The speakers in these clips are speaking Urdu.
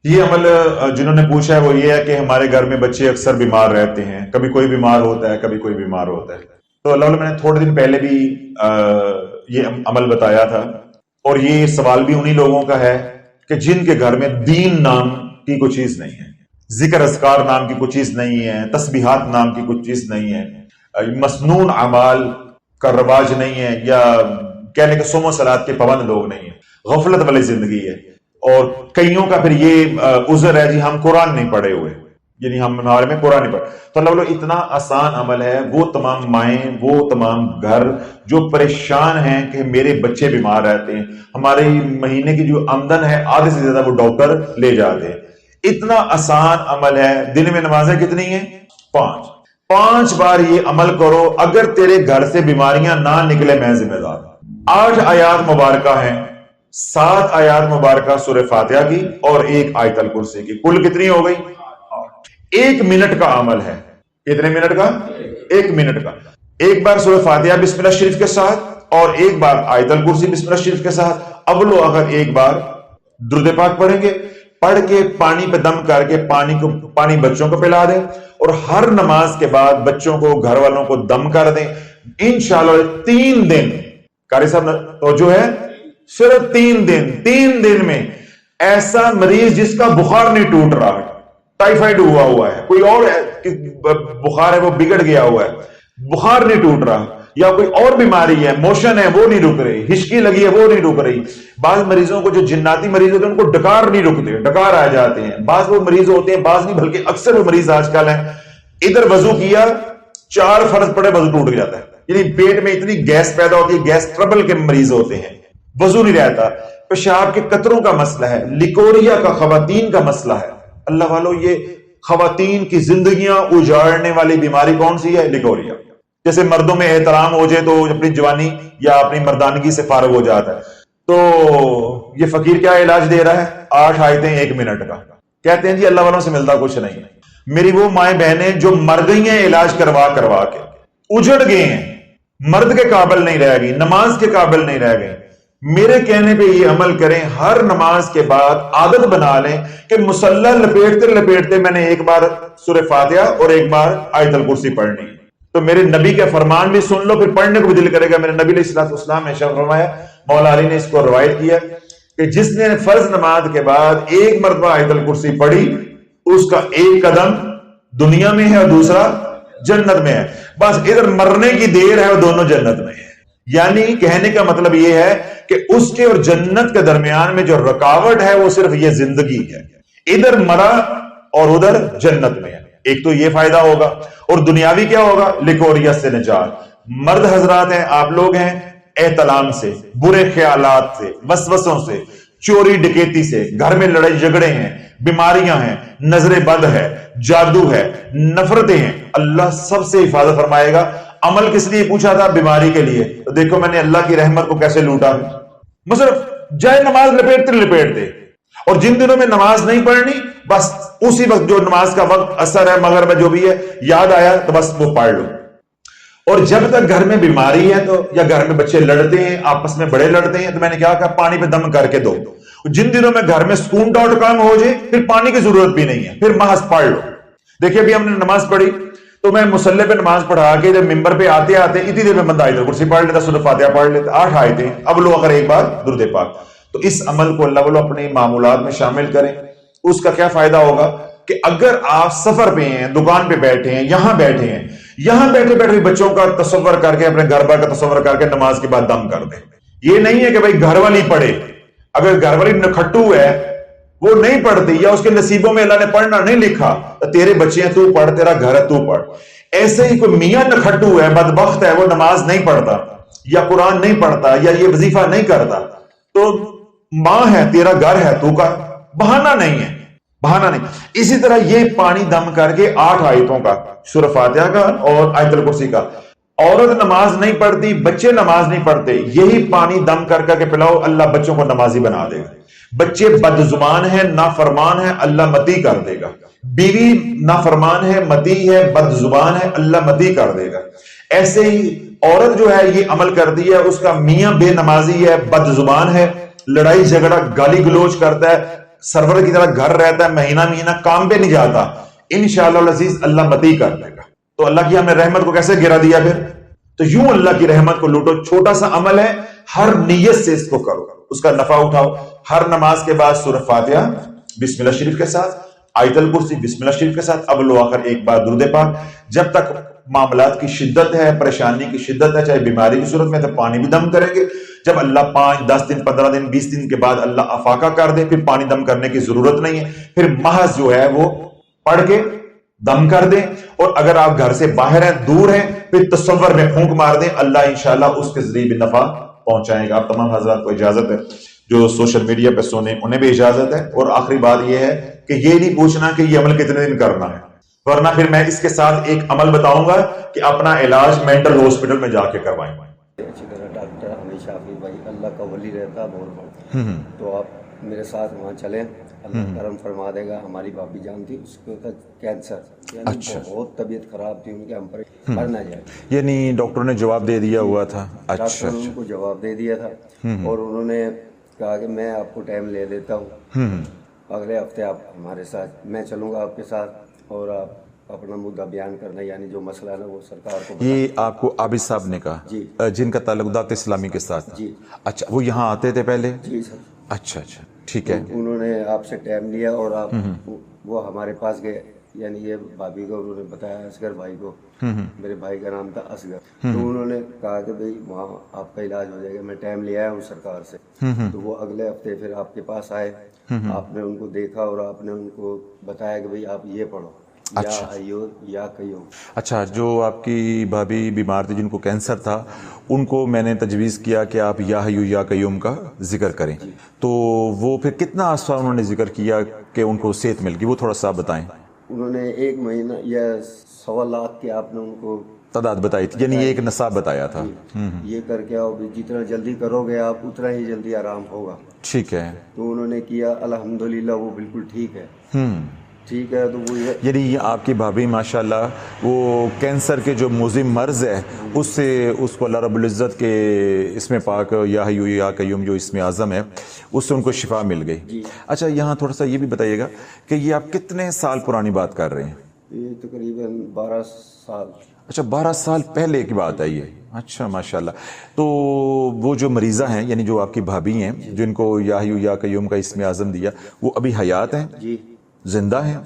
یہ عمل جنہوں نے پوچھا ہے وہ یہ ہے کہ ہمارے گھر میں بچے اکثر بیمار رہتے ہیں، کبھی کوئی بیمار ہوتا ہے کبھی کوئی بیمار ہوتا ہے. تو اللہ میں نے تھوڑے دن پہلے بھی یہ عمل بتایا تھا، اور یہ سوال بھی انہی لوگوں کا ہے کہ جن کے گھر میں دین نام کی کوئی چیز نہیں ہے، ذکر اذکار نام کی کوئی چیز نہیں ہے، تسبیحات نام کی کوئی چیز نہیں ہے، مسنون اعمال کا رواج نہیں ہے، یا کہنے کہ صوم و صلات کے پابند لوگ نہیں ہیں، غفلت والی زندگی ہے. اور کئیوں کا پھر یہ عذر ہے جی ہم قرآن نہیں پڑھے ہوئے، یعنی ہمارے میں قرآن نہیں پڑھے. تو اللہ تعالیٰ اتنا آسان عمل ہے. وہ تمام مائیں، وہ تمام گھر جو پریشان ہیں کہ میرے بچے بیمار رہتے ہیں، ہمارے مہینے کی جو آمدن ہے آدھے سے زیادہ وہ ڈاکٹر لے جاتے ہیں، اتنا آسان عمل ہے. دن میں نمازیں کتنی ہیں؟ 5 بار یہ عمل کرو. اگر تیرے گھر سے بیماریاں نہ نکلے میں ذمہ دار. 8 آیات مبارکہ ہیں، 7 آیات مبارکہ سورہ فاتحہ کی اور 1 آیت الکرسی کی، کل کتنی ہو گئی؟ 1 منٹ کا عمل ہے. کتنے منٹ کا؟ 1 منٹ کا. 1 بار سورہ فاتحہ بسم اللہ شریف کے ساتھ اور 1 بار آیت الکرسی بسم اللہ شریف کے ساتھ. اب لو اگر 1 بار درود پاک پڑھیں گے، پڑھ کے پانی پہ دم کر کے پانی بچوں کو پلا دیں، اور ہر نماز کے بعد بچوں کو گھر والوں کو دم کر دیں. انشاءاللہ 3 دن قاری صاحب توجہ ہے، صرف 3 دن میں ایسا مریض جس کا بخار نہیں ٹوٹ رہا، ٹائیفائڈ ہوا ہے، کوئی اور بخار ہے وہ بگڑ گیا ہوا ہے، بخار نہیں ٹوٹ رہا، یا کوئی اور بیماری ہے، موشن ہے وہ نہیں رک رہی، ہچکی لگی ہے وہ نہیں رک رہی. بعض مریضوں کو جو جناتی مریض ہوتے ہیں ان کو ڈکار نہیں رکتے، ڈکار آ جاتے ہیں. بعض وہ مریض ہوتے ہیں، بعض نہیں بلکہ اکثر وہ مریض آج کل ہیں، ادھر وضو کیا 4 فرض پڑے وضو ٹوٹ جاتا ہے، یعنی پیٹ میں اتنی گیس پیدا ہوتی ہے، گیس ٹربل کے مریض ہوتے ہیں، وضو نہیں رہتا. پیشاب کے قطروں کا مسئلہ ہے، لیکوریا کا خواتین کا مسئلہ ہے. اللہ والو یہ خواتین کی زندگیاں اجاڑنے والی بیماری کون سی ہے؟ لیکوریا. جیسے مردوں میں احترام ہو جائے تو اپنی جوانی یا اپنی مردانگی سے فارغ ہو جاتا ہے، تو یہ فقیر کیا علاج دے رہا ہے؟ 8 آیتیں 1 منٹ کا. کہتے ہیں جی اللہ والوں سے ملتا کچھ نہیں. میری وہ مائیں بہنیں جو مر گئی ہیں علاج کروا کے اجڑ گئے ہیں، مرد کے قابل نہیں رہ گئی، نماز کے قابل نہیں رہ گئی، میرے کہنے پہ یہ عمل کریں. ہر نماز کے بعد عادت بنا لیں کہ مصلی لپیٹتے میں نے 1 بار سورہ فاتحہ اور 1 بار آیت الکرسی پڑھنی. تو میرے نبی کا فرمان بھی سن لو، پھر پڑھنے کو بھی دل کرے گا. میرے نبی علیہ السلام نے ارشاد فرمایا، مولا علی نے اس کو روایت کیا کہ جس نے فرض نماز کے بعد 1 مرتبہ آیت الکرسی پڑھی، اس کا 1 قدم دنیا میں ہے اور دوسرا جنت میں ہے. بس ادھر مرنے کی دیر ہے اور دونوں جنت میں ہے. یعنی کہنے کا مطلب یہ ہے کہ اس کے اور جنت کے درمیان میں جو رکاوٹ ہے وہ صرف یہ زندگی ہے. ادھر مرا اور ادھر جنت میں ہے. ایک تو یہ فائدہ ہوگا، اور دنیاوی کیا ہوگا؟ لیکوریا سے نجات. مرد حضرات ہیں، آپ لوگ ہیں، احتلام سے، برے خیالات سے، وسوسوں سے، چوری ڈکیتی سے، گھر میں لڑائی جھگڑے ہیں، بیماریاں ہیں، نظر بد ہے، جادو ہے، نفرتیں ہیں، اللہ سب سے حفاظت فرمائے گا. عمل کس لیے پوچھا تھا؟ بیماری کے لیے. تو دیکھو میں نے اللہ کی رحمت کو کیسے لوٹا. مثلا جائے نماز لپیٹتے، اور جن دنوں میں نماز نہیں پڑھنی بس اسی وقت جو نماز کا وقت اثر ہے مغرب جو بھی ہے یاد آیا تو بس وہ پڑھ لو. اور جب تک گھر میں بیماری ہے تو یا گھر میں بچے لڑتے ہیں، آپس میں بڑے لڑتے ہیں، تو میں نے کیا کہا پانی پہ دم کر کے دو. جن دنوں میں گھر میں سکون ڈاٹ کام ہو جائے پھر پانی کی ضرورت بھی نہیں ہے، پھر محض پڑھ لو. دیکھیے ابھی ہم نے نماز پڑھی تو میں مصلی پہ نماز پڑھا کے جب ممبر پہ آتے اتنی دیر میں بندہ آیت الکرسی پڑھ لیتا، سورہ فاتحہ پڑھ لیتا، 8 آیتیں. اب لو اگر 1 بار درود پاک. تو اس عمل کو اللہ والو اپنے معمولات میں شامل کریں. اس کا کیا فائدہ ہوگا کہ اگر آپ سفر پہ ہیں، دکان پہ بیٹھے ہیں، یہاں بیٹھے ہیں، یہاں بیٹھے بچوں کا تصور کر کے، اپنے گھر بار کا تصور کر کے نماز کے بعد دم کر دیں. یہ نہیں ہے کہ بھائی گھر والی پڑھے. اگر گھر والی نکھٹو ہے، وہ نہیں پڑھتی، یا اس کے نصیبوں میں اللہ نے پڑھنا نہیں لکھا، تو تیرے بچے ہیں تو پڑھ، تیرا گھر ہے تو پڑھ. ایسے ہی کوئی میاں نکھٹو ہے، بدبخت ہے، وہ نماز نہیں پڑھتا یا قرآن نہیں پڑھتا یا یہ وظیفہ نہیں کرتا، تو ماں ہے، تیرا گھر ہے تو کا، بہانہ نہیں ہے، بہانہ نہیں. اسی طرح یہ پانی دم کر کے 8 آیتوں کا، سورہ فاتحہ کا اور آیت الکرسی کا. عورت نماز نہیں پڑھتی، بچے نماز نہیں پڑھتے، یہی پانی دم کر کے پلاؤ، اللہ بچوں کو نمازی بنا دے گا. بچے بد زبان ہیں، نافرمان ہیں، اللہ متی کر دے گا. بیوی نافرمان ہے، متی ہے، بد زبان ہے، اللہ متی کر دے گا. ایسے ہی عورت جو ہے یہ عمل کرتی ہے، اس کا میاں بے نمازی ہے، بد زبان ہے، لڑائی جھگڑا گالی گلوچ کرتا ہے، سرور کی طرح گھر رہتا ہے, مہینہ مہینہ کام پہ نہیں جاتا, انشاءاللہ العزیز اللہ متی کر دے گا. تو اللہ کی ہمیں رحمت کو کیسے گرا دیا پھر؟ تو یوں اللہ کی رحمت کو لوٹو. چھوٹا سا عمل ہے, ہر نیت سے اس کو کرو, اس کا نفع اٹھاؤ. ہر نماز کے بعد سورہ فاتحہ بسم اللہ شریف کے ساتھ, آیت الکرسی بسم اللہ شریف کے ساتھ, اول و آخر ایک بار درود پاک. جب تک معاملات کی شدت ہے, پریشانی کی شدت ہے, چاہے بیماری کی صورت میں, تو پانی بھی دم کریں گے. جب اللہ 5 10 دن 15 دن 20 دن کے بعد اللہ افاقہ کر دے, پھر پانی دم کرنے کی ضرورت نہیں ہے, پھر محض جو ہے وہ پڑھ کے دم کر دیں. اور اگر آپ گھر سے باہر ہیں, دور ہیں, پھر تصور میں پھونک مار دیں, اللہ انشاءاللہ اس کے ذریعے بھی نفع پہنچائیں گا. آپ تمام حضرات کو اجازت ہے, جو سوشل میڈیا پہ سونے انہیں بھی اجازت ہے. اور آخری بات یہ ہے کہ یہ نہیں پوچھنا کہ یہ عمل کتنے دن کرنا ہے, ورنہ پھر میں اس کے ساتھ ایک عمل بتاؤں گا کہ اپنا علاج مینٹل ہاسپٹل میں جا کے کروائیں. اچھی طرح ڈاکٹر ہمیشہ حافظ بھائی اللہ کا ولی رہتا ہے بہت بڑا, تو آپ میرے ساتھ وہاں چلیں, اللہ کرم فرما دے گا. ہماری بھابھی جان تھی, اس کو تھا کینسر, یعنی بہت طبیعت خراب تھی ان کے, ہم پر مر نہ جائے, یعنی ڈاکٹر نے جواب دے دیا ہوا تھا. ڈاکٹر نے ان کو جواب دے دیا تھا, اور انہوں نے کہا کہ میں آپ کو ٹائم لے دیتا ہوں, اگلے ہفتے آپ ہمارے ساتھ, میں چلوں گا آپ کے ساتھ, اور آپ اپنا مدعا بیان کرنا, یعنی جو مسئلہ ہے نا وہ سرکار کو. یہ آپ کو عابد صاحب نے کہا, جی, جن کا تعلق دعوت اسلامی کے ساتھ. جی, اچھا, وہ یہاں آتے تھے پہلے؟ جی سر. اچھا اچھا, ٹھیک ہے. انہوں نے آپ سے ٹائم لیا اور آپ وہ ہمارے پاس گئے, یعنی یہ بھابھی کو انہوں نے بتایا, اصغر بھائی کو, میرے بھائی کا نام تھا اصغر, تو انہوں نے کہا کہ بھئی وہاں آپ کا علاج ہو جائے گا. میں ٹائم لے آیا ہوں سرکار سے, تو وہ اگلے ہفتے پھر آپ کے پاس آئے, آپ نے ان کو دیکھا اور آپ نے ان کو بتایا کہ بھئی آپ یہ پڑھو, یا حیو یا قیوم. اچھا, جو آپ کی بھابھی بیمار تھی جن کو کینسر تھا, ان کو میں نے تجویز کیا کہ آپ یا حیو یا قیوم کا ذکر کریں, تو وہ پھر کتنا عرصہ انہوں نے ذکر کیا کہ ان کو صحت مل گئی, وہ تھوڑا سا بتائیں. انہوں نے 1 مہینہ یا 1.25 لاکھ کی آپ نے ان کو تعداد بتائی تھی, یعنی یہ ایک نصاب بتایا تھا. یہ کر کے آؤ, جتنا جلدی کرو گے آپ اتنا ہی جلدی آرام ہوگا. ٹھیک ہے. تو انہوں نے کیا, الحمدللہ وہ بالکل ٹھیک ہے. ٹھیک ہے, تو وہ یعنی یہ آپ کی بھابھی ماشاءاللہ وہ کینسر کے جو مزم مرض ہے اس سے اس کو اللہ رب العزت کے اسم پاک یا حیو یا قیوم جو اسم اعظم ہے اس سے ان کو شفا مل گئی. اچھا, یہاں تھوڑا سا یہ بھی بتائیے گا کہ یہ آپ کتنے سال پرانی بات کر رہے ہیں؟ یہ تقریباً 12 سال. اچھا, 12 سال پہلے کی بات ہے یہ. اچھا ماشاءاللہ. تو وہ جو مریضہ ہیں, یعنی جو آپ کی بھابھی ہیں جن کو یا حیو یا قیوم کا اسم اعظم دیا, وہ ابھی حیات ہیں؟ جی, زندہ ہیں.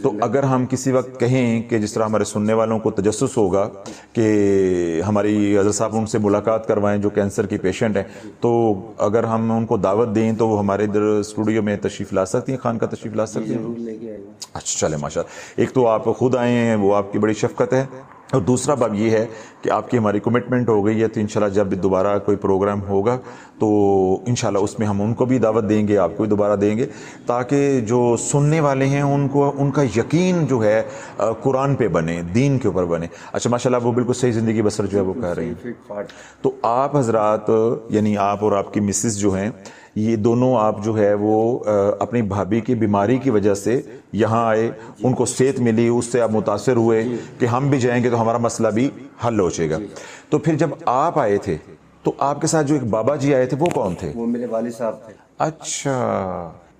تو اگر ہم کسی وقت کہیں کہ جس طرح ہمارے سننے والوں کو تجسس ہوگا کہ ہماری حضرت صاحب ان سے ملاقات کروائیں جو کینسر کی پیشنٹ ہیں, تو اگر ہم ان کو دعوت دیں تو وہ ہمارے ادھر اسٹوڈیو میں تشریف لا سکتی ہیں, خان کا تشریف لا سکتی ہیں؟ اچھا چلے ماشاءاللہ. ایک تو آپ خود آئے ہیں, وہ آپ کی بڑی شفقت ہے, اور دوسرا بات یہ ہے کہ آپ کی ہماری کمٹمنٹ ہو گئی ہے, تو انشاءاللہ جب دوبارہ کوئی پروگرام ہوگا تو انشاءاللہ اس میں ہم ان کو بھی دعوت دیں گے, آپ کو بھی دوبارہ دیں گے, تاکہ جو سننے والے ہیں ان کو ان کا یقین جو ہے قرآن پہ بنے, دین کے اوپر بنے. اچھا ماشاءاللہ, وہ بالکل صحیح زندگی بسر جو ہے وہ کر رہی ہیں. تو آپ حضرات, یعنی آپ اور آپ کی مسز جو ہیں, یہ دونوں آپ جو ہے وہ اپنی بھابھی کی بیماری کی وجہ سے یہاں آئے, ان کو صحت ملی, اس سے آپ متاثر ہوئے کہ ہم بھی جائیں گے تو ہمارا مسئلہ بھی حل ہو جائے گا. تو پھر جب آپ آئے تھے تو آپ کے ساتھ جو ایک بابا جی آئے تھے وہ کون تھے؟ وہ میرے والد صاحب تھے. اچھا.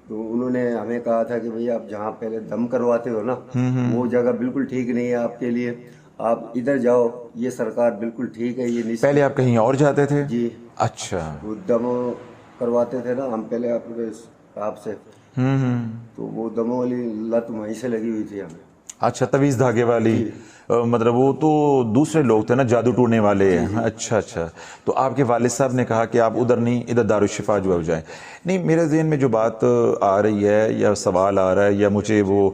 تو انہوں نے ہمیں کہا تھا کہ بھئی آپ جہاں پہلے دم کرواتے ہو نا, وہ جگہ بالکل ٹھیک نہیں ہے آپ کے لیے, آپ ادھر جاؤ, یہ سرکار بالکل ٹھیک ہے. یہ نہیں, پہلے آپ کہیں اور جاتے تھے؟ جی. اچھا. وہ دم کرواتے تھے نا ہم پہلے آپ سے, تو وہ دموں والی لت وہیں سے لگی ہوئی تھی ہمیں. اچھا, تویز دھاگے والی, مطلب وہ تو دوسرے لوگ تھے نا, جادو ٹونے والے. اچھا اچھا. تو آپ کے والد صاحب نے کہا کہ آپ ادھر نہیں, ادھر دارالشفا جو ہے ہو جائیں. نہیں, میرے ذہن میں جو بات آ رہی ہے یا سوال آ رہا ہے یا مجھے وہ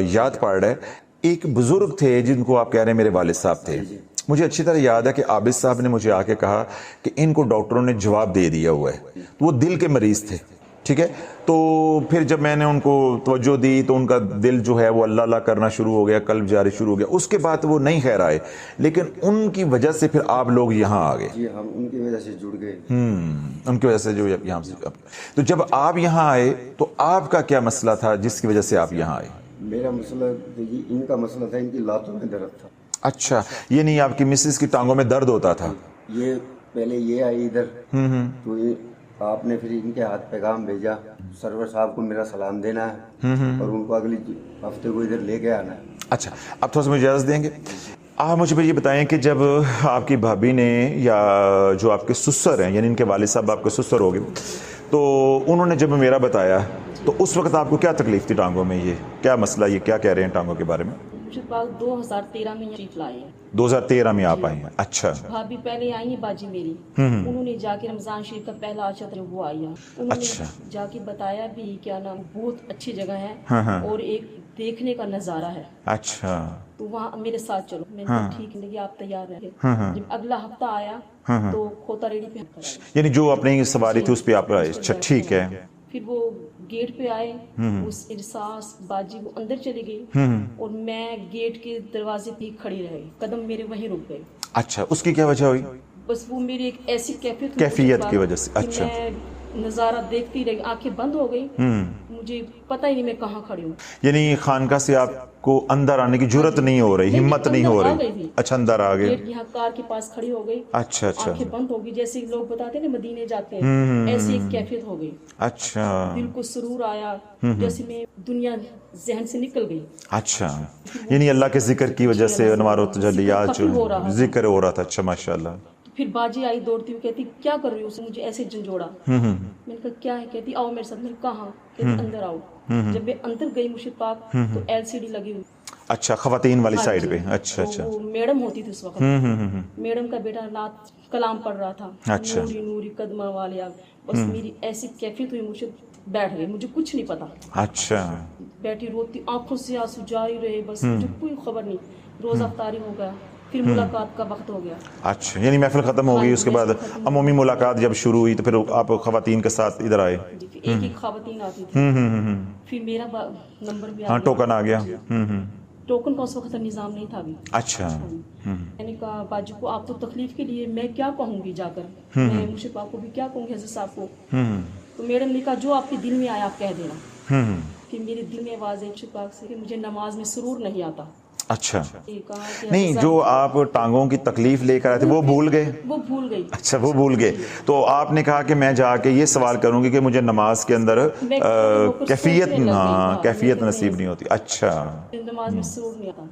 یاد پڑ رہا ہے, ایک بزرگ تھے جن کو آپ کہہ رہے ہیں میرے والد صاحب تھے. مجھے اچھی طرح یاد ہے کہ عابد صاحب نے مجھے آ کے کہا کہ ان کو ڈاکٹروں نے جواب دے دیا ہوا ہے. وہ دل کے مریض تھے, ٹھیک ہے. تو پھر جب میں نے ان کو توجہ دی تو ان کا دل جو ہے وہ اللہ اللہ کرنا شروع ہو گیا, قلب جاری شروع ہو گیا. اس کے بعد وہ نہیں خیر آئے, لیکن ان کی وجہ سے پھر آپ لوگ یہاں آ گئے. جی, ہم ان کی وجہ سے جڑ گئے. ان کی وجہ سے جو یہاں سے. تو جب آپ یہاں آئے تو آپ کا کیا مسئلہ تھا جس کی وجہ سے آپ یہاں آئے؟ میرا مسئلہ, ان کا مسئلہ تھا, ان کی لاتوں میں درد تھا. اچھا, یہ نہیں آپ کی مسز کی ٹانگوں میں درد ہوتا تھا؟ یہ پہلے یہ آئی ادھر, تو آپ نے پھر ان کے ہاتھ پیغام بھیجا سرور صاحب کو میرا سلام دینا ہے اور ان کو اگلی ہفتے کو ادھر لے کے آنا ہے. اچھا اب تھوڑا سا مجھے اجازت دیں گے؟ آپ مجھے یہ بتائیں کہ جب آپ کی بھابھی نے یا جو آپ کے سسر ہیں یعنی ان کے والد صاحب آپ کے سسر ہو گئے تو انہوں نے جب میرا بتایا تو اس وقت آپ کو کیا تکلیف تھی ٹانگوں میں؟ یہ کیا مسئلہ، یہ کیا کہہ رہے ہیں ٹانگوں کے بارے میں؟ مجھے پاس 2013 میں شریف لائے ہیں. 2013 میں آپ آئی ہیں؟ اچھا. بھابھی پہلے آئی ہیں باجی میری، انہوں نے جا کے رمضان شریف کا پہلا عشر وہ آئی ہیں، انہوں نے جا کے بتایا بھی کیا نام بہت اچھی جگہ ہے اور ایک دیکھنے کا نظارہ ہے. اچھا. تو وہاں میرے ساتھ چلو. میں نے کہا ٹھیک ہے آپ تیار رہے. جب اگلا ہفتہ آیا تو کھوتا ریڈی پہ یعنی جو اپنی سواری تھی اس پہ آپ آئے. اچھا ٹھیک ہے. پھر وہ گیٹ پہ آئے، اس ارساس باجی وہ اندر چلی گئی اور میں گیٹ کے دروازے پہ کھڑی رہ گئی، قدم میرے وہیں رک گئے. اچھا اس کی کیا وجہ ہوئی؟ بس وہ میری ایک ایسی کیفیت کی وجہ سے. اچھا. میں نظارہ دیکھتی رہی، آنکھیں بند ہو گئی، مجھے پتہ ہی نہیں میں کہاں کھڑی ہوں. یعنی خانقاہ سے آپ کو اندر آنے کی جرت نہیں ہو رہی، ہمت نہیں ہو رہی. اچھا اندر آ گئے. گیٹ یہاں کار کے پاس کھڑی ہو گئی. اچھا اچھا. آنکھیں بند ہو گئی، جیسے لوگ بتاتے ہیں نا مدینے جاتے ہیں، ایسی ایک کیفیت ہو گئی. اچھا. دل کو سرور آیا، جیسے میں دنیا ذہن سے نکل گئی. اچھا یعنی اللہ کے ذکر کی وجہ سے انوار و تجلیات جو ذکر ہو رہا تھا. اچھا ماشاء اللہ. پھر باجی آئی دوڑتی ہوئی، کہتی کیا کر رہی ہو؟ اسے مجھے ایسے جھنجھوڑا. میں نے کہا کیا ہے؟ کہتی آؤ میرے ساتھ. میں نے کہاں؟ کہتی اندر آؤ. جب میں اندر گئی مرشد پاک تو LCD لگی ہوئی. اچھا خواتین والی سائڈ پہ. اچھا اچھا. وہ میڈم ہوتی تھی اس وقت، میڈم کا بیٹا نعت کلام پڑھ رہا تھا. نوری نوری قدمہ والیا. بس میری ایسی کیفیت ہوئی، مرشد بیٹھ گئی، مجھے کچھ نہیں پتا. اچھا. بیٹھی روتی، آنکھوں سے آنسو جاری رہے، بس مجھے کوئی خبر نہیں. روزہ افطاری ہو گیا، پھر ملاقات کا وقت ہو گیا. اچھا یعنی محفل ختم ہو گئی، اس کے بعد عمومی ملاقات جب شروع ہوئی تو پھر آپ خواتین کے ساتھ ادھر آئے. ایک ایک خواتین آتی تھی. پھر میرا نمبر بھی ہاں ٹوکن آ گیا. ٹوکن کا اس وقت نظام نہیں تھا ابھی. اچھا. میں نے کہا باجی کو آپ تو تکلیف کے لیے میں کیا کہوں گی جا کر، میں مرشد پاک کو بھی کیا کہوں گی حضرت صاحب کو. تو میڈم نے کہا جو آپ کے دل میں آیا آپ کہہ دینا. کہ میرے دل میں آواز ہے مرشد پاک سے کہ مجھے نماز میں سرور نہیں آتا. اچھا نہیں جو آپ ٹانگوں کی تکلیف لے کر آئے تھے وہ بھول گئے؟ وہ بھول گئی. اچھا وہ بھول گئے. تو آپ نے کہا کہ میں جا کے یہ سوال کروں گی کہ مجھے نماز کے اندر کیفیت نصیب نہیں ہوتی. اچھا نماز میں سرور نہیں آتا.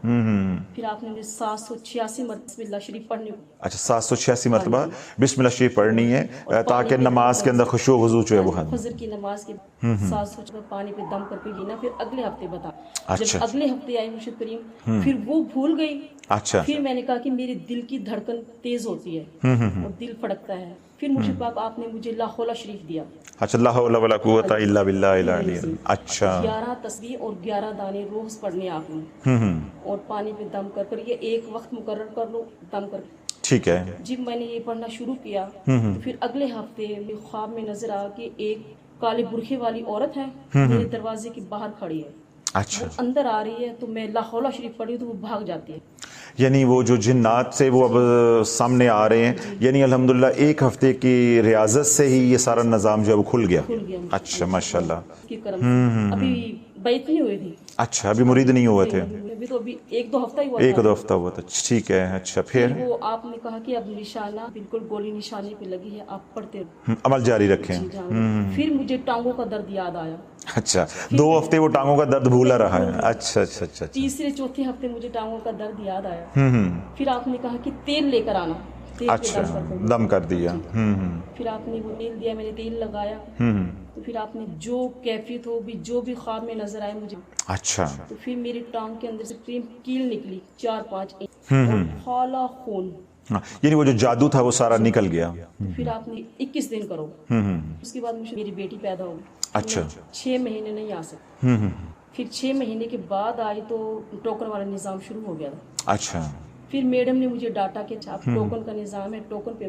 پھر آپ نے 786 مرتبہ بسم اللہ شریف پڑھنے کو. اچھا 786 مرتبہ بسم اللہ شریف پڑھنی ہے تاکہ نماز کے اندر خشوع و خضوع جو ہے وہ فجر کی نماز کے 700 پانی پہ دم کر کے لینا. پھر اگلے ہفتے بتا. جب اگلے ہفتے آئی مرشد کریم پھر وہ بھول گئی. اچھا. پھر میں نے کہا کہ میرے دل کی دھڑکن تیز ہوتی ہے اور دل پھڑکتا ہے. پھر مرشد پاک آپ نے مجھے لا حول شریف دیا. اچھا لا حول ولا قوت الا باللہ العلی. اچھا 11 تسبیح اور 11 دانے روز پڑھنے آپ نے اور پانی پہ دم کر یہ ایک وقت مقرر کر لو دم کر. ٹھیک ہے. جب میں نے یہ پڑھنا شروع کیا تو پھر اگلے ہفتے میرے خواب میں نظر آ کہ ایک کالے برقعے والی عورت ہے میرے دروازے کے باہر کھڑی ہے. اچھا. وہ اندر آ رہی ہے تو میں لا حول شریف پڑھی تو وہ بھاگ جاتی ہے. یعنی وہ جو جنات سے وہ اب سامنے آ رہے ہیں یعنی الحمدللہ ایک ہفتے کی ریاضت سے ہی یہ سارا نظام جو ہے وہ کھل گیا. اچھا ماشاءاللہ. ابھی بیعت نہیں ہوئی تھی. اچھا ابھی مرید نہیں ہوئے تھے. ابھی تو ابھی ایک دو ہفتہ ہی ہوا. ایک دو ہفتہ ہوا تھا. ٹھیک ہے. اچھا پھر وہ آپ نے کہا کہ اب نشانہ بالکل گولی نشانے پہ لگی ہے آپ پڑھتے عمل جاری رکھیں. پھر مجھے ٹانگوں کا درد یاد آیا. اچھا 2 ہفتے وہ ٹانگوں کا درد بھولا رہا ہے. اچھا اچھا اچھا. تیسرے چوتھے ہفتے مجھے ٹانگوں کا درد یاد آیا. پھر آپ نے کہا کہ تیل لے کر آنا. اچھا دم کر دیا. پھر آپ نے وہ تیل دیا، میں نے تیل لگایا. تو پھر آپ نے جو کیفیت ہو بھی جو بھی خواب میں نظر آئے مجھے. اچھا. تو پھر میری ٹانگ کے اندر سے کیل نکلی 4-5 انچ کالا خون. یعنی وہ جو جادو تھا وہ سارا نکل گیا. پھر آپ نے 21 دن کرو. اس کے بعد مجھے میری بیٹی پیدا ہوئی. اچھا 6 مہینے نہیں آ سکتے. پھر 6 مہینے کے بعد آئی تو ٹوکن والا نظام شروع ہو گیا تھا. اچھا. پھر میڈم نے مجھے ڈاٹا کہ آپ ٹوکن کا نظام ہے ٹوکن پہ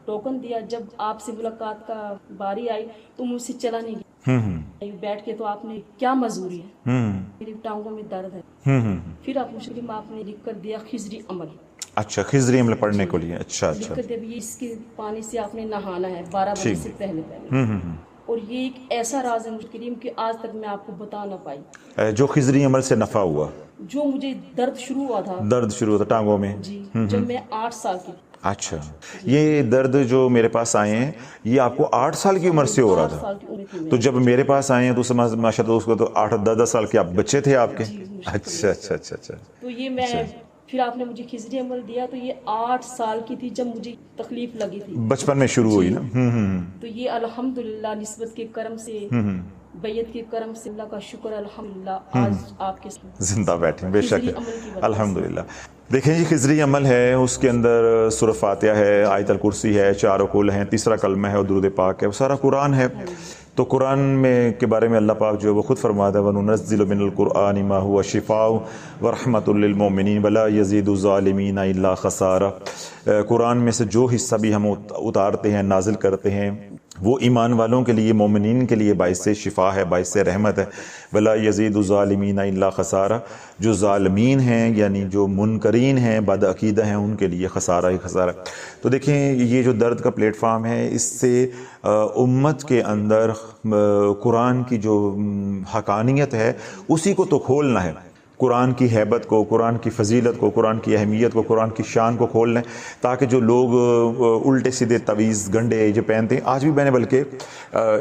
ٹوکن دیا. جب آپ سے ملاقات کا باری آئی تو مجھ سے چلا نہیں گیا. بیٹھ کے تو آپ نے کیا مزوری ہے، میری ٹانگوں میں درد ہے. پھر آپ مشکل آپ نے لکھ کر دیا خضری عمل. اچھا خضری عمل پڑھنے کو لیے. اچھا اچھا. اس کے پانی سے آپ نے نہانا ہے 12 بجے سے پہلے. اور یہ ایک ایسا راز ہے کریم کہ آج تک میں آپ کو بتا نہ پائی. جو خضری عمل سے نفع ہوا، جو مجھے درد شروع ہوا تھا ٹانگوں میں. جی جب میں 8 سال کی. اچھا، یہ درد جو میرے پاس آئے ہیں یہ آپ کو 8 سال کی عمر سے ہو رہا 8 تھا؟ سال کی عمر تھی تو جب میرے پاس آئے ہیں تو ماشاء اللہ اس کو تو 8-10 سال کے آپ بچے تھے آپ کے؟ اچھا اچھا اچھا اچھا. تو یہ میں پھر آپ نے مجھے خضری عمل دیا تو یہ 8 سال کی تھی جب مجھے تکلیف لگی تھی، بچپن میں شروع ہوئی نا. تو یہ الحمدللہ نسبت کے کرم سے، بیعت کے کرم سے، اللہ کا شکر الحمدللہ آج آپ کے زندہ بیٹھیں. بے شک خضری عمل کی وجہ سے. الحمدللہ. دیکھیں جی، خضری عمل ہے، اس کے اندر سورہ فاتحہ ہے، آیت الکرسی ہے، 4 عقول ہیں، تیسرا کلمہ ہے اور درود پاک ہے، وہ سارا قرآن ہے. تو قرآن میں کے بارے میں اللہ پاک جو ہے وہ خود فرماتا ہے وَنُنَزِّلُ مِنَ الْقُرْآنِ مَا هُوَ شِفَاءٌ وَرَحْمَةٌ لِّلْمُؤْمِنِينَ وَلَا يَزِيدُ الظَّالِمِينَ إِلَّا خَسَارًا. قرآن میں سے جو حصہ بھی ہم اتارتے ہیں، نازل کرتے ہیں، وہ ایمان والوں کے لیے، مومنین کے لیے باعث شفا ہے، باعث رحمت ہے. وَلَا يَزِيدُ الظَّالِمِينَ إِلَّا خَسَارًا. جو ظالمین ہیں یعنی جو منکرین ہیں، بد عقیدہ ہیں، ان کے لیے خسارہ ہی خسارہ. تو دیکھیں یہ جو درد کا پلیٹ فارم ہے، اس سے امت کے اندر قرآن کی جو حقانیت ہے اسی کو تو کھولنا ہے. قرآن کی ہیبت کو، قرآن کی فضیلت کو، قرآن کی اہمیت کو، قرآن کی شان کو کھول لیں، تاکہ جو لوگ الٹے سیدھے تویز گنڈے جو پہنتے ہیں. آج بھی میں نے بلکہ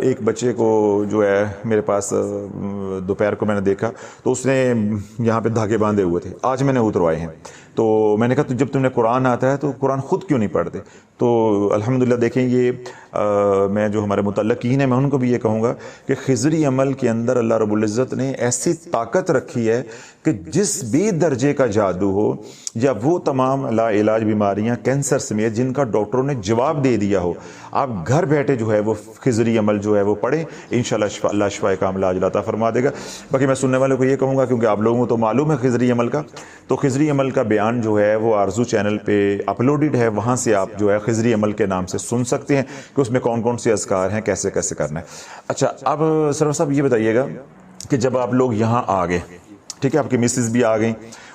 ایک بچے کو جو ہے میرے پاس دوپہر کو میں نے دیکھا تو اس نے یہاں پہ دھاگے باندھے ہوئے تھے، آج میں نے اتروائے ہیں. تو میں نے کہا تو جب تم نے قرآن آتا ہے تو قرآن خود کیوں نہیں پڑھتے؟ تو الحمدللہ دیکھیں یہ میں جو ہمارے متعلقین ہیں میں ان کو بھی یہ کہوں گا کہ خضری عمل کے اندر اللہ رب العزت نے ایسی طاقت رکھی ہے کہ جس بھی درجے کا جادو ہو یا وہ تمام لا علاج بیماریاں کینسر سمیت جن کا ڈاکٹروں نے جواب دے دیا ہو، آپ گھر بیٹھے جو ہے وہ خضری عمل جو ہے وہ پڑھیں، انشاءاللہ اللہ شفا کاملہ عاجلہ عطا فرما دے گا. باقی میں سننے والوں کو یہ کہوں گا کیونکہ آپ لوگوں کو تو معلوم ہے خضری عمل کا، تو خضری عمل کا بیان جو ہے وہ آرزو چینل پہ اپلوڈڈ ہے، وہاں سے آپ جو ہے خضری عمل کے نام سے سن سکتے ہیں کہ اس میں کون کون سے اذکار ہیں، کیسے کیسے کرنا ہے. اچھا اب سرور صاحب یہ بتائیے گا کہ جب آپ لوگ یہاں آ گئے، ٹھیک ہے، آپ کی مسز بھی آ گئیں،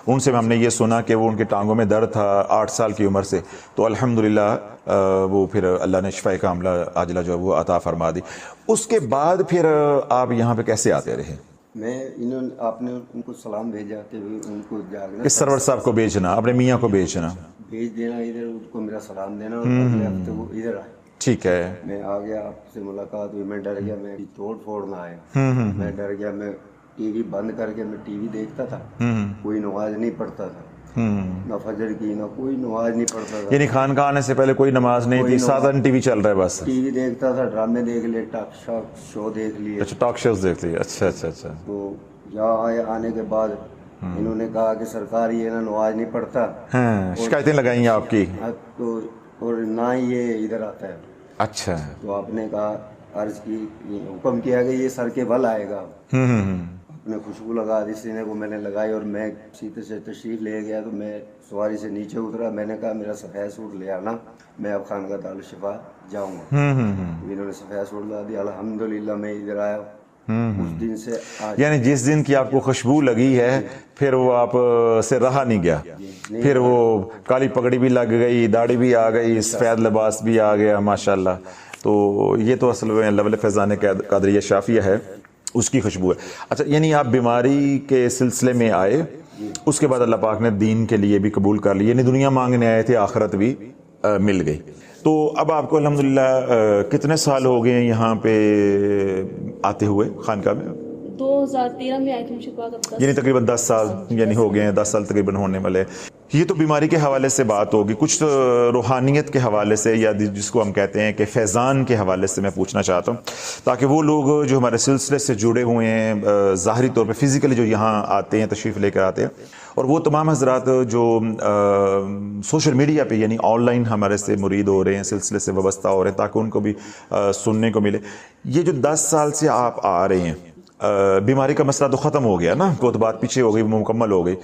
ان سے ہم نے یہ سنا کہ وہ ان کے ٹانگوں میں درد تھا 8 سال کی عمر سے، تو الحمدللہ وہ پھر اللہ نے شفا کاملہ عاجلہ جو ہے وہ عطا فرما دی. اس کے بعد پھر آپ یہاں پہ کیسے آتے رہے؟ آپ نے ان کو سلام بھیجا کہ ان کو جاگنا، کہ سرور صاحب کو بھیجنا، اپنے میاں کو بھیجنا، بھیج دینا ادھر، ان کو میرا سلام دینا، اور اگلے ہفتے وہ ادھر آئے. ٹھیک ہے. میں آ گیا، آپ سے ملاقات ہوئی، میں ڈر گیا، میں توڑ پھوڑ نہ آیا، میں ڈر گیا. میں ٹی وی بند کر کے میں ٹی وی دیکھتا تھا، کوئی نماز نہیں پڑھتا تھا، نہ فجر کی نہ کوئی نماز نہیں پڑھتا تھا. یعنی خانقاہ آنے سے پہلے کوئی نماز نہیں تھی، سادن ٹی وی چل رہا ہے بس؟ ٹی وی دیکھتا تھا، ڈرامے دیکھ لیے، ٹاک شو دیکھ لیے. اچھا، ٹاک شوز دیکھ لیے. اچھا اچھا اچھا. تو یہاں آنے کے بعد انہوں نے کہا کہ سرکار یہ نا نماز نہیں پڑھتا، ہاں، شکایتیں لگائیں ہیں آپ کی؟ تو اور نہ ہی یہ ادھر آتا ہے. اچھا. تو آپ نے کہا، عرض کی، حکم کیا کہ یہ سر کے بل آئے گا. آپ نے خوشبو لگا دی، سینے کو میں نے لگائی، اور میں سیدھے سے تشریف لے گیا. تو میں سواری سے نیچے اترا، میں نے کہا میرا سفید سوٹ لے آنا، میں اب خانقاہ دارالشفا جاؤں گا. انہوں نے سفید سوٹ لا دیا، الحمدللہ میں ادھر آیا. اس دن سے آج، یعنی جس دن کی آپ کو خوشبو لگی ہے پھر وہ آپ سے رہا نہیں گیا، پھر وہ کالی پگڑی بھی لگ گئی، داڑھی بھی آ گئی، سفید لباس بھی آ گیا، ماشاءاللہ. تو یہ تو اصل میں لول فیضان قادریہ شافیہ ہے، اس کی خوشبو ہے. اچھا، یعنی آپ بیماری کے سلسلے میں آئے، اس کے بعد اللہ پاک نے دین کے لیے بھی قبول کر لی، یعنی دنیا مانگنے آئے تھے، آخرت بھی مل گئی. تو اب آپ کو الحمدللہ کتنے سال ہو گئے ہیں یہاں پہ آتے ہوئے خانقاہ میں؟ 2013 میں آئی تھی مجھے پاس، یعنی تقریباً 10 سال یعنی ہو گئے ہیں، 10 سال تقریباً ہونے والے. یہ تو بیماری کے حوالے سے بات ہوگی. کچھ روحانیت کے حوالے سے یا جس کو ہم کہتے ہیں کہ فیضان کے حوالے سے میں پوچھنا چاہتا ہوں، تاکہ وہ لوگ جو ہمارے سلسلے سے جڑے ہوئے ہیں ظاہری طور پہ فزیکلی جو یہاں آتے ہیں، تشریف لے کر آتے ہیں، اور وہ تمام حضرات جو سوشل میڈیا پہ یعنی آن لائن ہمارے سے مرید ہو رہے ہیں، سلسلے سے وابستہ ہو رہے ہیں، تاکہ ان کو بھی سننے کو ملے. یہ جو 10 سال سے آپ آ رہے ہیں، بیماری کا مسئلہ تو ختم ہو گیا نا، وہ تو بات پیچھے ہو گئی، مکمل ہو گئی.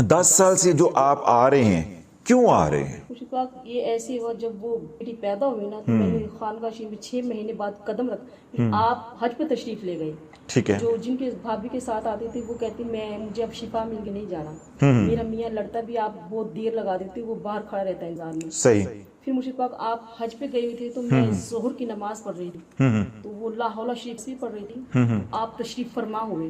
10 سال سے جو آپ آ رہے ہیں، کیوں آ رہے ہیں؟ یہ ایسی ہوا جب وہ بیٹی پیدا ہوئی نا، تو میں نے خانقاہ شریف میں 6 مہینے بعد قدم رکھ، آپ حج پہ تشریف لے گئے. ٹھیک ہے. جو جن کے بھابھی کے ساتھ آتی تھی وہ کہتی مجھے اب شفا مل کے نہیں جانا، میرا میاں لڑتا بھی، آپ بہت دیر لگا دیتے، وہ باہر کھڑا رہتا ہے انتظار میں. صحیح. پھر مجھے پاک آپ حج پہ گئے ہوئے تھے، تو میں ظہر کی نماز پڑھ رہی تھی، تو وہ لا حول شریف بھی پڑھ رہی تھی، آپ تشریف فرما ہوئے.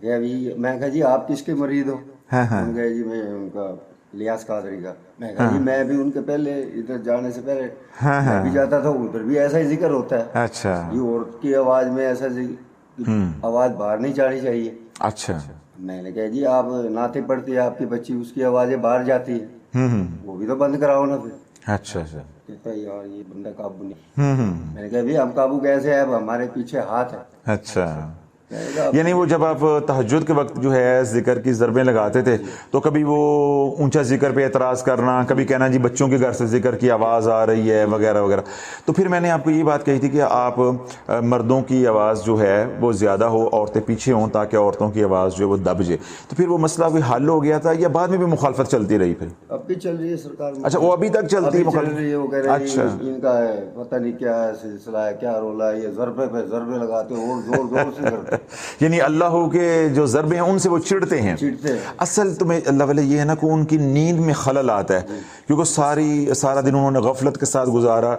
کہ ابھی میں کہا جی آپ کس کے مرید ہو؟ ان کہا جی میں ان کا الیاس قادری کا. میں کہا جی میں بھی ان کے پہلے ادھر جانے سے پہلے میں بھی جاتا تھا, ادھر بھی ایسا ہی ذکر ہوتا ہے. اچھا یہ عورت کی آواز میں ایسا آواز باہر نہیں جانی چاہیے. اچھا میں نے کہا جی آپ نعتیں پڑھتی ہے آپ کی بچی, اس کی آوازیں باہر جاتی ہیں, وہ بھی تو بند کراؤ نا پھر. اچھا اچھا کہتا ہے یار یہ بندہ قابو نہیں. میں نے کہا بھی ہم قابو کیسے ہے, اب ہمارے پیچھے ہاتھ ہے. اچھا, میں نے کہا یعنی وہ جب آپ تہجد کے وقت جو ہے ذکر کی ضربیں لگاتے تھے تو کبھی وہ اونچا ذکر پہ اعتراض کرنا, کبھی کہنا جی بچوں کے گھر سے ذکر کی آواز آ رہی ہے وغیرہ وغیرہ. تو پھر میں نے آپ کو یہ بات کہی تھی کہ آپ مردوں کی آواز جو ہے وہ زیادہ ہو, عورتیں پیچھے ہوں تاکہ عورتوں کی آواز جو ہے وہ دب جائے. تو پھر وہ مسئلہ کوئی حل ہو گیا تھا یا بعد میں بھی مخالفت چلتی رہی پھر؟ اب بھی چل رہی ہے سرکار. اچھا وہ ابھی تک چلتی ہے چل رہی ہے. وہ کہہ رہے اچھا ہیں ان کا ہے پتہ نہیں کیا سلسلہ ہے, کیا رولا ہے, یہ ضربے پہ ضربے لگاتے ہیں اور زور زور سے کرتے ہیں. یعنی اللہ کے جو ضربے ہیں ان سے وہ چڑھتے ہیں. اصل تمہیں اللہ والے یہ ہے نا کہ ان کی نیند میں خلل آتا ہے, کیونکہ سارا دن انہوں نے غفلت کے ساتھ گزارا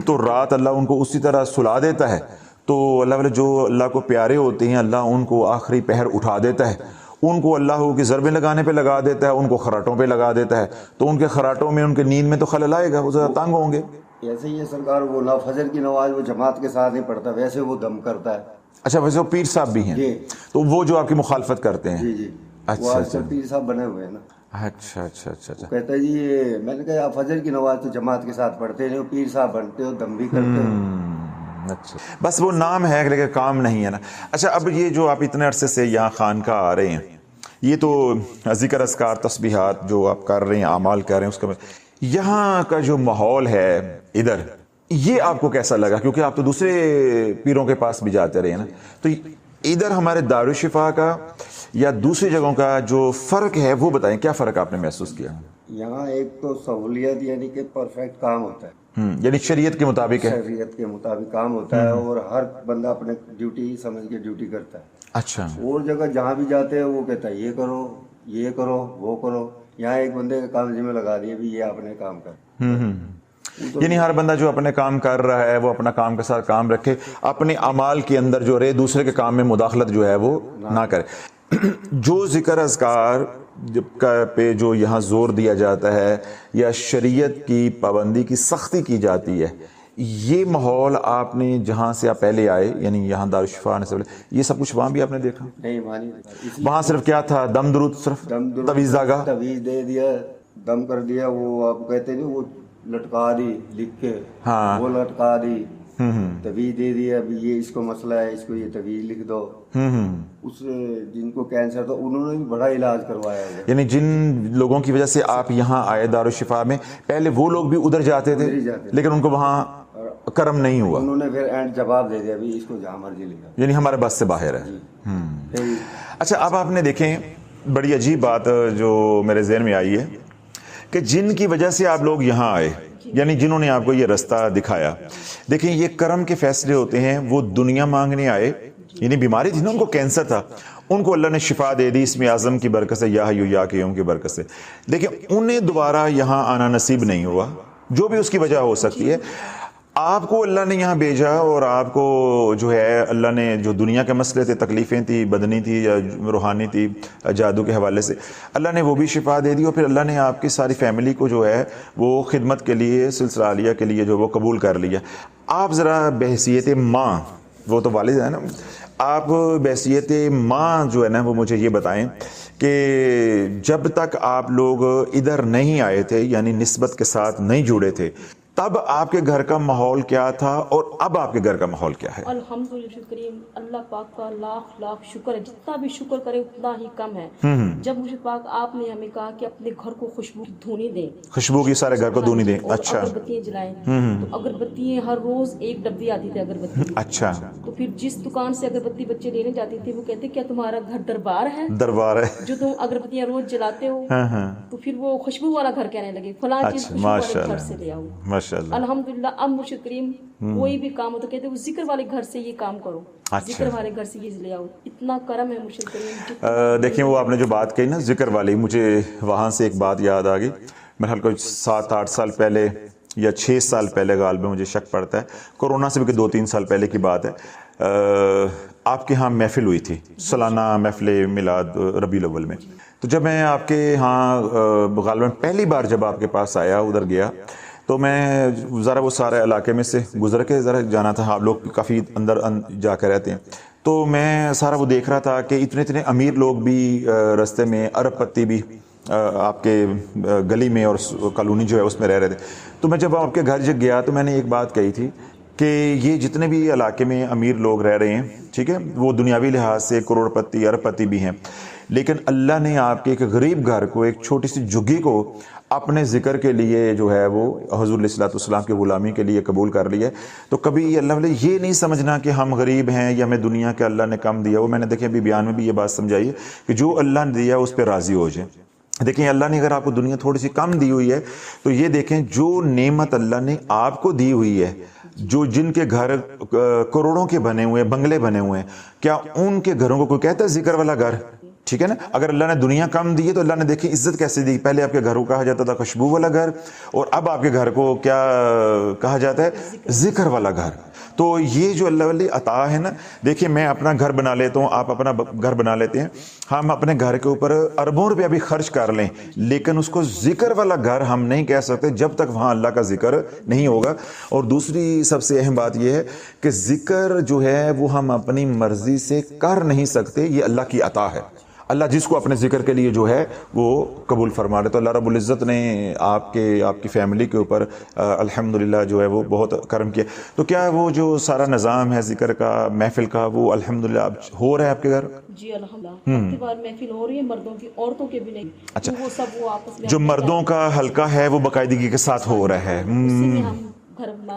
تو رات اللہ ان کو اسی طرح سلا دیتا ہے. تو اللہ والے جو اللہ کو پیارے ہوتے ہیں اللہ ان کو آخری پہر اٹھا دیتا ہے, ان کو اللہ کی ضربیں لگانے پہ لگا دیتا ہے, ان کو خراٹوں پہ لگا دیتا ہے. تو ان کے خراٹوں میں ان کے نیند میں تو خلل آئے گا, وہ ذرا تنگ ہوں گے. ایسے ہی سرکار وہ فجر کی نماز وہ جماعت کے ساتھ نہیں پڑھتا, ویسے وہ دم کرتا ہے. اچھا ویسے وہ پیر صاحب بھی ہیں تو وہ جو آپ کی مخالفت کرتے ہیں. جی جی اچھا وہ آج کل پیر صاحب بنے ہوئے ہیں نا. اچھا اچھا اچھا اچھا. کہتا ہے جی میں نے کہا آپ فجر کی نماز تو جماعت کے ساتھ پڑھتے ہیں, پیر صاحب بنتے ہو دم بھی کرتے ہو. اچھا بس وہ نام ہے لیکن کام نہیں ہے نا. اچھا اب یہ جو آپ اتنے عرصے سے یہاں خانقاہ آ رہے ہیں, یہ تو ذکر اذکار تسبیحات جو آپ کر رہے ہیں اعمال کر رہے ہیں, اس کا یہاں کا جو ماحول ہے ادھر یہ آپ کو کیسا لگا؟ کیونکہ آپ تو دوسرے پیروں کے پاس بھی جاتے رہے ہیں نا, تو ادھر ہمارے دارالشفا کا یا دوسری جگہوں کا جو فرق ہے وہ بتائیں, کیا فرق آپ نے محسوس کیا؟ یہاں ایک تو سہولیت یعنی کہ پرفیکٹ کام ہوتا ہے, یعنی شریعت کے مطابق ہے. شریعت کے مطابق کام ہوتا ہے اور ہر بندہ اپنے ڈیوٹی سمجھ کے ڈیوٹی کرتا ہے. اچھا اور جگہ جہاں بھی جاتے ہیں وہ کہتا ہے یہ کرو یہ کرو وہ کرو, یہاں ایک بندے کا کام ذمہ لگا دیا بھی یہ اپنے کام کر. یعنی ہر بندہ جو اپنے کام کر رہا ہے وہ اپنا کام کے ساتھ کام رکھے, اپنے اعمال کے اندر جو رہے, دوسرے کے کام میں مداخلت جو ہے وہ نہ کرے. جو ذکر اذکار پہ جو یہاں زور دیا جاتا ہے یا شریعت کی پابندی کی سختی کی جاتی ہے, یہ ماحول آپ نے جہاں سے آپ پہلے آئے یعنی یہاں دارالشفا آنے سے پہلے یہ سب کچھ وہاں بھی آپ نے دیکھا؟ نہیں مانی. وہاں صرف کیا تھا, دم درود, صرف تویز داغا, تویز دے دیا, دم کر دیا. وہ آپ کہتے ہیں وہ لٹکا دی لکھ کے, وہ لٹکا دی, تویز دے دیا ابھی یہ اس کو مسئلہ ہے, اس کو یہ تویز لکھ دو. اس جن کو کینسر تھا انہوں نے بھی بڑا علاج کروایا ہے. یعنی جن لوگوں کی وجہ سے آپ یہاں آئے دارالشفا میں, پہلے وہ لوگ بھی ادھر جاتے تھے لیکن ان کو وہاں کرم نہیں ہوا, انہوں نے پھر اینڈ جواب دے دیا ابھی اس کو جہاں مرضی لکھا, یعنی ہمارے بس سے باہر ہے. اچھا اب آپ نے دیکھیں بڑی عجیب بات جو میرے ذہن میں آئی ہے کہ جن کی وجہ سے آپ لوگ یہاں آئے یعنی جنہوں نے آپ کو یہ رستہ دکھایا, دیکھیں یہ کرم کے فیصلے ہوتے ہیں. وہ دنیا مانگنے آئے, یعنی بیماری تھی نا, ان کو کینسر تھا, ان کو اللہ نے شفا دے دی اسم اعظم کی برکت سے, یا حیو یا قیوم کی برکت سے. لیکن انہیں دوبارہ یہاں آنا نصیب نہیں ہوا, جو بھی اس کی وجہ ہو سکتی ہے. آپ کو اللہ نے یہاں بھیجا اور آپ کو جو ہے اللہ نے جو دنیا کے مسئلے تھے, تکلیفیں تھی, بدنی تھی یا روحانی تھی, جادو کے حوالے سے, اللہ نے وہ بھی شفا دے دی. اور پھر اللہ نے آپ کی ساری فیملی کو جو ہے وہ خدمت کے لیے, سلسلہ عالیہ کے لیے جو وہ قبول کر لیا. آپ ذرا بحیثیت ماں, وہ تو والد ہے نا, آپ بحیثیت ماں جو ہے نا وہ مجھے یہ بتائیں کہ جب تک آپ لوگ ادھر نہیں آئے تھے یعنی نسبت کے ساتھ نہیں جڑے تھے, تب آپ کے گھر کا ماحول کیا تھا اور اب آپ کے گھر کا ماحول کیا ہے؟ الحمدللہ کریم اللہ پاک کا لاکھ لاکھ شکر ہے, جتنا بھی شکر کرے اتنا ہی کم ہے. جب مجھے پاک آپ نے ہمیں کہا کہ اپنے گھر کو خوشبو دھونی دیں, خوشبو کی سارے گھر کو دھونی دیں. اچھا, اگربتیاں جلائیں, تو اگربتیاں ہر روز ایک ڈبی آتی تھی اگربتی. اچھا, تو پھر جس دکان سے اگربتی بچے لینے جاتے تھے وہ کہتے کیا تمہارا گھر دربار ہے؟ دربار ہے جو تم اگربتیاں روز جلاتے ہو. تو پھر وہ خوشبو والا گھر کہنے لگے فلاں چیز خوشبو والے گھر سے لے آؤ. ماشاءاللہ, الحمدللہ. اب مرشد کریم کوئی بھی کام ہو تو کہتے ہیں ذکر والے گھر سے یہ کام کرو, ذکر والے گھر سے یہ لے آؤ. اتنا کرم ہے مرشد کریم. دیکھیں وہ آپ نے جو بات کہی نا ذکر والی, مجھے وہاں سے ایک بات یاد آ گئی. میرے خیال کو 7-8 سال پہلے یا 6 سال پہلے غالب مجھے شک پڑتا ہے, کورونا سے بھی 2-3 سال پہلے کی بات ہے. آپ کے ہاں محفل ہوئی تھی سالانہ محفل میلاد ربیع الاول میں. تو جب میں آپ کے ہاں غالباً پہلی بار جب آپ کے پاس آیا, ادھر گیا, تو میں ذرا وہ سارے علاقے میں سے گزر کے ذرا جانا تھا. آپ لوگ کافی اندر جا کے رہتے ہیں, تو میں سارا وہ دیکھ رہا تھا کہ اتنے امیر لوگ بھی رستے میں, ارب پتی بھی آپ کے گلی میں اور کالونی جو ہے اس میں رہ رہے تھے. تو میں جب آپ کے گھر گیا تو میں نے ایک بات کہی تھی کہ یہ جتنے بھی علاقے میں امیر لوگ رہ رہے ہیں, ٹھیک ہے, وہ دنیاوی لحاظ سے کروڑ پتی ارب پتی بھی ہیں, لیکن اللہ نے آپ کے ایک غریب گھر کو, ایک چھوٹی سی جھگی کو اپنے ذکر کے لیے جو ہے وہ حضور علیہ السلام کی غلامی کے لیے قبول کر لیا. تو کبھی اللہ والے یہ نہیں سمجھنا کہ ہم غریب ہیں یا ہمیں دنیا کے اللہ نے کم دیا. وہ میں نے دیکھیں ابھی بیان میں بھی یہ بات سمجھائی ہے کہ جو اللہ نے دیا اس پہ راضی ہو جائیں. دیکھیں اللہ نے اگر آپ کو دنیا تھوڑی سی کم دی ہوئی ہے تو یہ دیکھیں جو نعمت اللہ نے آپ کو دی ہوئی ہے, جو جن کے گھر کروڑوں کے بنے ہوئے ہیں, بنگلے بنے ہوئے ہیں, کیا ان کے گھروں کو کوئی کہتا ہے ذکر والا گھر؟ ٹھیک ہے نا. اگر اللہ نے دنیا کم دی ہے تو اللہ نے دیکھیں عزت کیسے دی. پہلے آپ کے گھر کو کہا جاتا تھا خوشبو والا گھر, اور اب آپ کے گھر کو کیا کہا جاتا ہے؟ ذکر والا گھر. تو یہ جو اللہ والی عطا ہے نا, دیکھیں میں اپنا گھر بنا لیتا ہوں, آپ اپنا گھر بنا لیتے ہیں, ہم اپنے گھر کے اوپر اربوں روپیہ بھی خرچ کر لیں, لیکن اس کو ذکر والا گھر ہم نہیں کہہ سکتے جب تک وہاں اللہ کا ذکر نہیں ہوگا. اور دوسری سب سے اہم بات یہ ہے کہ ذکر جو ہے وہ ہم اپنی مرضی سے کر نہیں سکتے, یہ اللہ کی عطا ہے. اللہ جس کو اپنے ذکر کے لیے جو ہے وہ قبول فرما لے. تو اللہ رب العزت نے آپ کی فیملی کے اوپر الحمدللہ جو ہے وہ بہت کرم کیا. تو کیا وہ جو سارا نظام ہے ذکر کا, محفل کا, وہ الحمدللہ اب ہو رہا ہے آپ کے گھر؟ جی الحمدللہ, اب کی بار محفل ہو رہی ہے مردوں کی, عورتوں کے بھی نہیں. اچھا, وہ سب وہ آپس میں جو مردوں کا حلقہ ہے وہ باقاعدگی کے ساتھ ہو رہا ہے,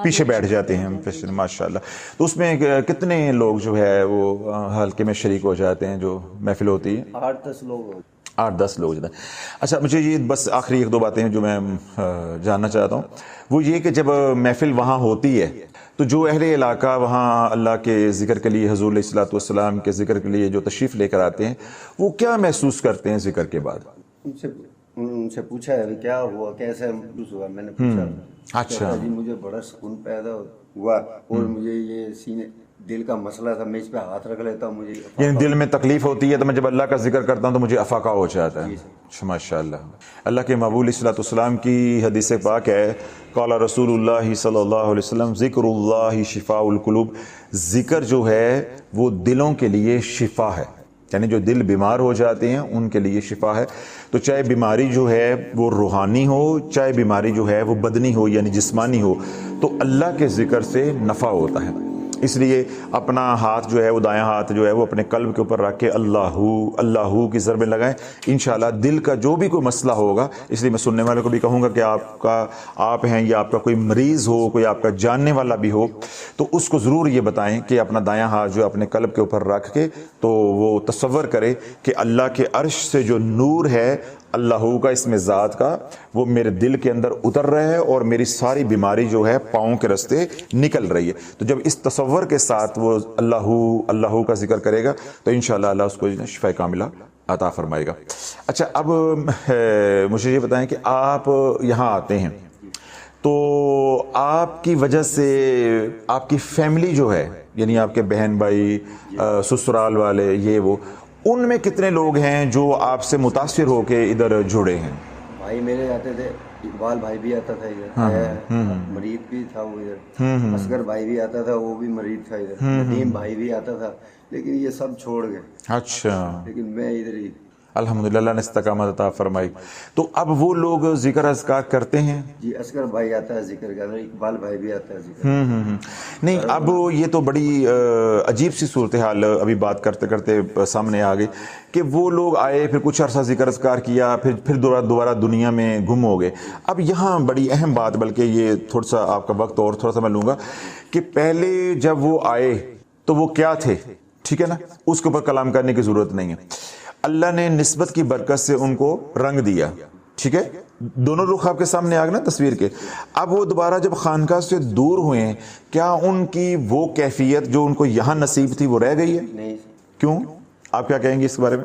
پیچھے بیٹھ جاتے ہیں ماشاء اللہ. تو اس میں کتنے لوگ جو ہے وہ حلقے میں شریک ہو جاتے ہیں جو محفل ہوتی ہے؟ 8-10 لوگ. 8-10 لوگ جاتے ہیں. اچھا, مجھے یہ بس آخری 1-2 باتیں جو میں جاننا چاہتا ہوں وہ یہ کہ جب محفل وہاں ہوتی ہے تو جو اہل علاقہ وہاں اللہ کے ذکر کے لیے, حضور علیہ السلام کے ذکر کے لیے جو تشریف لے کر آتے ہیں, وہ کیا محسوس کرتے ہیں ذکر کے بعد؟ ان سے پوچھا ہے کیا ہوا, کیسے محسوس ہوا. میں نے پوچھا, اچھا جی مجھے بڑا سکون پیدا ہوا, اور مجھے یہ سینے دل کا مسئلہ تھا, میں اس پہ ہاتھ رکھ لیتا ہوں, مجھے یعنی دل میں تکلیف ہوتی ہے تو میں جب اللہ کا ذکر کرتا ہوں تو مجھے افاقہ ہو جاتا ہے. ماشاء اللہ. اللہ کے محبوب علیہ السلام کی حدیث پاک ہے, قال رسول اللہ صلی اللہ علیہ وسلم ذکر اللہ شفاء القلوب. ذکر جو ہے وہ دلوں کے لیے شفا ہے, یعنی جو دل بیمار ہو جاتے ہیں ان کے لیے شفا ہے. تو چاہے بیماری جو ہے وہ روحانی ہو, چاہے بیماری جو ہے وہ بدنی ہو یعنی جسمانی ہو, تو اللہ کے ذکر سے نفع ہوتا ہے. اس لیے اپنا ہاتھ جو ہے وہ دایاں ہاتھ جو ہے وہ اپنے قلب کے اوپر رکھ کے اللہ اللہ کی ضربیں لگائیں. انشاءاللہ دل کا جو بھی کوئی مسئلہ ہوگا, اس لیے میں سننے والے کو بھی کہوں گا کہ آپ ہیں یا آپ کا کوئی مریض ہو, کوئی آپ کا جاننے والا بھی ہو, تو اس کو ضرور یہ بتائیں کہ اپنا دایاں ہاتھ جو اپنے قلب کے اوپر رکھ کے تو وہ تصور کرے کہ اللہ کے عرش سے جو نور ہے اللہ کا اس میں ذات کا, وہ میرے دل کے اندر اتر رہا ہے اور میری ساری بیماری جو ہے پاؤں کے رستے نکل رہی ہے. تو جب اس تصور کے ساتھ وہ اللہ کا ذکر کرے گا تو انشاءاللہ اللہ اس کو شفا کاملہ عطا فرمائے گا. اچھا, اب مجھے یہ بتائیں کہ آپ یہاں آتے ہیں تو آپ کی وجہ سے آپ کی فیملی جو ہے, یعنی آپ کے بہن بھائی, سسرال والے, یہ وہ, ان میں کتنے لوگ ہیں جو آپ سے متاثر ہو کے ادھر جڑے ہیں؟ بھائی میرے آتے تھے, اقبال بھائی بھی آتا تھا ادھر, مرید بھی تھا وہ ادھر, اصغر بھائی بھی آتا تھا, وہ بھی مرید تھا ادھر, ندیم بھائی بھی آتا تھا, لیکن یہ سب چھوڑ گئے. اچھا, لیکن میں ادھر ہی. الحمدللہ اللہ نے استقامت عطا فرمائی. تو اب وہ لوگ ذکر اذکار کرتے ہیں؟ جی اصغر بھائی آتا ہے ذکر کرنے, اقبال بھائی بھی آتا ہے ذکر. نہیں, اب یہ تو بڑی عجیب سی صورتحال ابھی بات کرتے کرتے سامنے آ گئی کہ وہ لوگ آئے, پھر کچھ عرصہ ذکر اذکار کیا, پھر دوبارہ دنیا میں گم ہو گئے. اب یہاں بڑی اہم بات, بلکہ یہ تھوڑا سا آپ کا وقت اور تھوڑا سا میں لوں گا, کہ پہلے جب وہ آئے تو وہ کیا تھے, ٹھیک ہے نا, اس کے اوپر کلام کرنے کی ضرورت نہیں ہے. اللہ نے نسبت کی برکت سے ان کو رنگ دیا, ٹھیک ہے, دونوں رخ آپ کے سامنے آ گئے نا تصویر کے. اب وہ دوبارہ جب خانقاہ سے دور ہوئے ہیں, کیا ان کی وہ کیفیت جو ان کو یہاں نصیب تھی وہ رہ گئی ہے؟ نہیں. کیوں, آپ کیا کہیں گے اس کے بارے میں؟